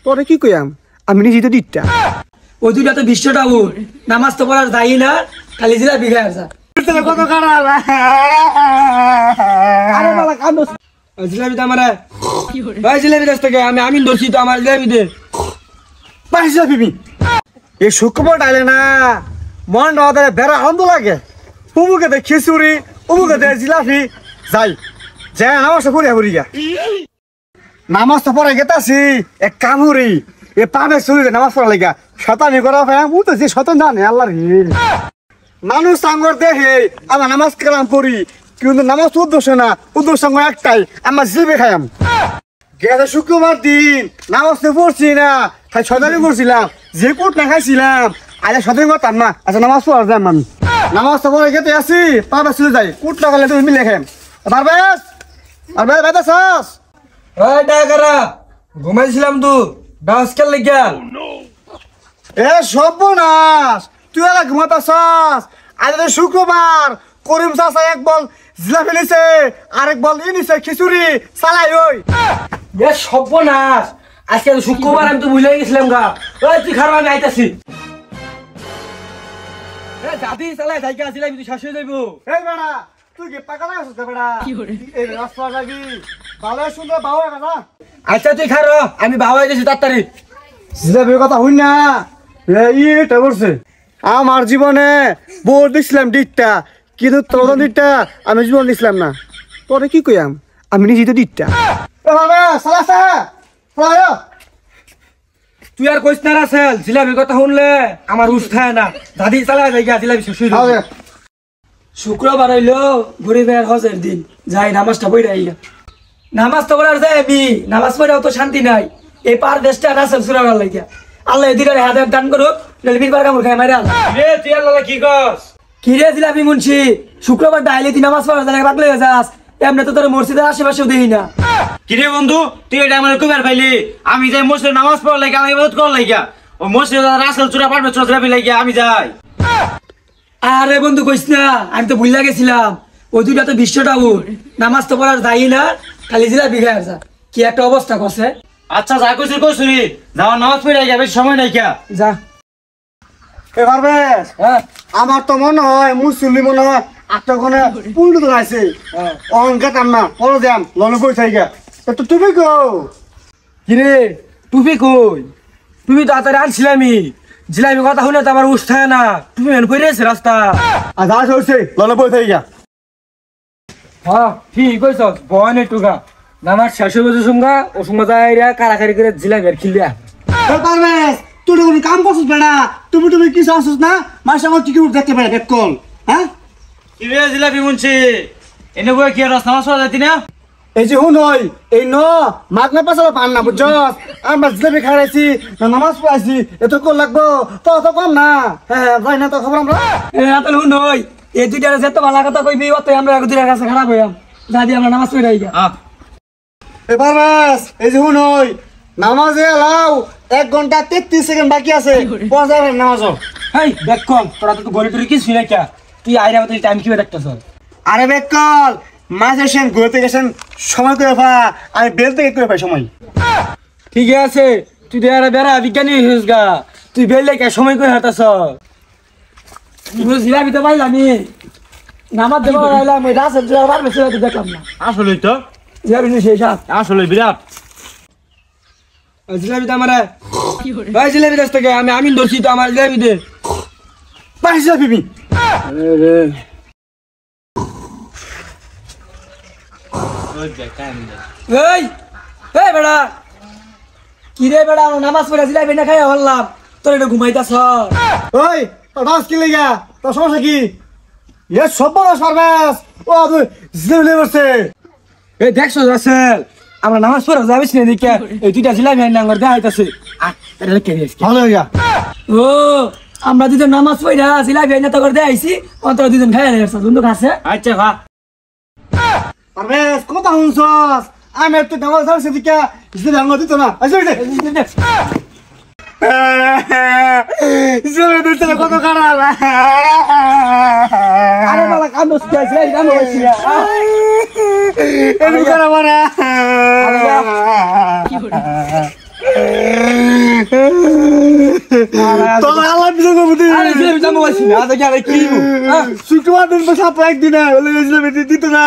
তোরে কি কইয়াম আমি নিজে তো দিতটা ওই দুইটা তো বিশ্বটা উঠ নামাজ তো পড়ার যাই না খালি জিলাপি খায় আসা কত খারাপ আরে বাবা কাম জিলাপি তো আমার ভাই জিলাপি দশ টাকা আমি আমি ধরছি তো আমার জিলাপি দে পাঁচ জিলাপি এই শুক্রবার ডাইলে না মন রাতে বেড়া আনন্দ লাগে উমুকে দে খিচুড়ি উমুকে দে জিলাপি যাই যাই নামাজটা পড়িয়া পড়িয়া নামাজটা পড়ে গেতাছি এক কামুরি এ পাবে শুরু নামাজ পড়া লেগা শতানি করা ভাই ও তো যে শতান জানে আল্লাহর মানুষ সাঙ্গর দেখে আমার নামাজ কালাম পড়ি কিন্তু নামাজ উদ্দেশ্য না উদ্দেশ্য একটাই আমার জিলাপি খাইম গেছে শুক্রবার দিন নামাজ তো পড়ছি না খাই শতানি করছিলাম যে কোট না খাইছিলাম আজ শতানি করতাম না আচ্ছা নামাজ পড়া যাম আমি নামাজটা পড়ে গেতে আসি পাবে শুরু যাই কোট না গেলে তুমি মিলে খাইম পারবেস পারবেস বেদাস ওই ডাকারা ঘুমাইছিলাম তো ডান্স খেল লাগিয়া এ সর্বনাশ তুই এলা ঘুমাতাছাস আজ তো শুক্রবার করিম চাচা এক বল জিলাপি নিছে আরেক বল ই নিছে খিচুড়ি চালাই ওই এ সর্বনাশ আজকে তো শুক্রবার আমি তো ভুলে গেছিলাম গা ওই তুই খারাপ আমি আইতাছি এ দাদি চালাই থাকি আসিলাম তুই শেষ হয়ে যাইবো এই বেড়া তুই কি পাগল আছিস বেড়া এই রাস্তা যাবি ভালো সুন্দর বাবা কথা আচ্ছা তুই খারো আমি বাবা আইতেছি তাড়াতাড়ি জিলাপির কথা হই না ইটা করছে আমার জীবনে বোর দিছিলাম ডিটটা কিন্তু তোর ডিটটা আমি জীবন দিছিলাম না তোরে কি কইয়াম আমি নিজে তো ডিটটা তুই আর কইস না রাসেল জিলাপির কথা শুনলে আমার উস খায় না দাদি চালা যাই গা জিলাপি শেষ হইল শুক্রবার হইলো গরিবের হজের দিন যাই নামাজটা পড়ে আইগা নামাজ তো পড়ার যাই আমি নামাজ পড়েও তো শান্তি নাই এই পার দেশটা রাসেল সুরাবার লাগিয়া আল্লাহ এদিকে হাতে দান করুক রেলবির পার কামড় খাই মারে রে তুই আল্লাহ কি কস কি রে জিলাপি মুন্সি শুক্রবার ডাইলে তুই নামাজ পড়ার জায়গা পাগলে যাস এমনি তো তোর মসজিদের আশেপাশেও দেখি না কিরে বন্ধু তুই এটা আমার কইবার পাইলি আমি যাই মসজিদে নামাজ পড়া লাগি আমি ইবাদত করা লাগি ও মসজিদে রাসেল চূড়া পারবে চজরাবি লাগি আমি যাই আরে বন্ধু কইস না আমি তো ভুলে গেছিলাম ওই দুইটা তো বিশ্বটা উঠ নামাজ তো পড়ার যাই না খালি জিলাপি খায় আসা কি একটা অবস্থা করছে আচ্ছা যা কইছিস কইছিস যাওয়া নামাজ পড়ে আইগা বেশি সময় নাই কিয়া যা এবার বেশ হ্যাঁ আমার তো মনে হয় মুসলি মনে হয় আটটাখানে পুন্ডু তো আছে অঙ্কাতাম না পরে যাম লনে কই থাইগা তো তুমি গো কিরে টুপি কই তুমি তো তাড়াতাড়ি আনছিলামই জিলাপি কথা শুনে তো আমার উষ্ঠায় না তুমি এন কইরেছে রাস্তা আর যা হইছে লনে কই থাইগা হ্যাঁ ঠিক কইছ বয়ন টুকা নামাজ শেষ হয়ে সুঙ্গা ও সুঙ্গা যাইরা কারাকারি করে জিলাপি আর খিলিয়া পারবেশ তুই কোনো কাম করছিস বেড়া তুমি কি চাচ্ছিস না মাসে আমার টিকিট দেখতে পারে বেক কল হ্যাঁ কিরে জিলাপি মুন্সি এনে বই কি রাস নামাজ পড়া যাইতি না এই যে হুন হই এই ন মাগ না পাছালা পান না বুঝছস আমরা জিলাপি খাইছি নামাজ পড়াইছি এত কল লাগবো তো কম না হ্যাঁ যাই না তো খবর আমরা তাহলে শুন ওই এই দুইটার যেত ভালো কথা কইবি অত আমরা এক দুইটার কাছে খারাপ হইয়াম দাদি আমরা নামাজ পড়ে আইগা এবার বাস এই যে হুন হই নামাজে লাও 1 ঘন্টা 33 সেকেন্ড বাকি আছে পৌঁছা যাবে নামাজ এই দেখ কল তোরা তো গলি টরি কি শুনে কে তুই আইরা মত টাইম কিভাবে দেখতেছ আরে বেকল মাঝে সেন ঘুরতে গেছেন সময় করে ফা আমি বেল থেকে করে পাই সময় ঠিক আছে তুই দেয়ার বেড়া বিজ্ঞানী হইস গা তুই বেল লেখা সময় করে হাঁটাছ জিলাপি তো পাইলামি নামাজ দেবো আইলাম ওই রাসেল জোয়ার বার বেশি হয়তো দেখলাম না আসলেই তো জিলাপি নিয়ে শেষ আসলে বিরাট জিলাপি তো আমার ভাই জিলাপি দশ টাকা আমি ধরছি তো আমার জিলাপি দে পাইছি জিলাপি এই এই বেড়া কি রে বেড়া নামাজ পড়ে জিলাপি না খাই হল্লাম তোর এটা ঘুমাইতাছ ওই তোর বাস কি লাগা তোর সমস্যা কি এ সব বড় সর্বেস ও তুই জিলাপি বসে এই দেখছো রাসেল আমরা নামাজ পড়ে যাবিস না দিকে এই দুইটা জিলাপি নাঙ্গর দেয়া হইতাছে এটা কে দিস ভালো হইয়া ও আমরা দুজন নামাজ পড়ে জিলাপি না তো করে দেয়া আইছি অন্তর দুজন খাই আইছ দুটো খাসে আচ্ছা খা সর্বেস কথা শুনছস আমি একটু নামাজ পড়ছি দিকে জিলাপি আঙ্গ দিত না আসলে জিলাপি দিতে কত খারাপ আরে বাবা কাম দোস কি আছে কাম হইছে এমন করে মারা তোমার আল্লাহ বিজয় করবো তুই আরে জিলাপি দাম বলছি না আজ কি আরে কি শুক্রবার দিন বসে একদিন হলে জিলাপি দিত না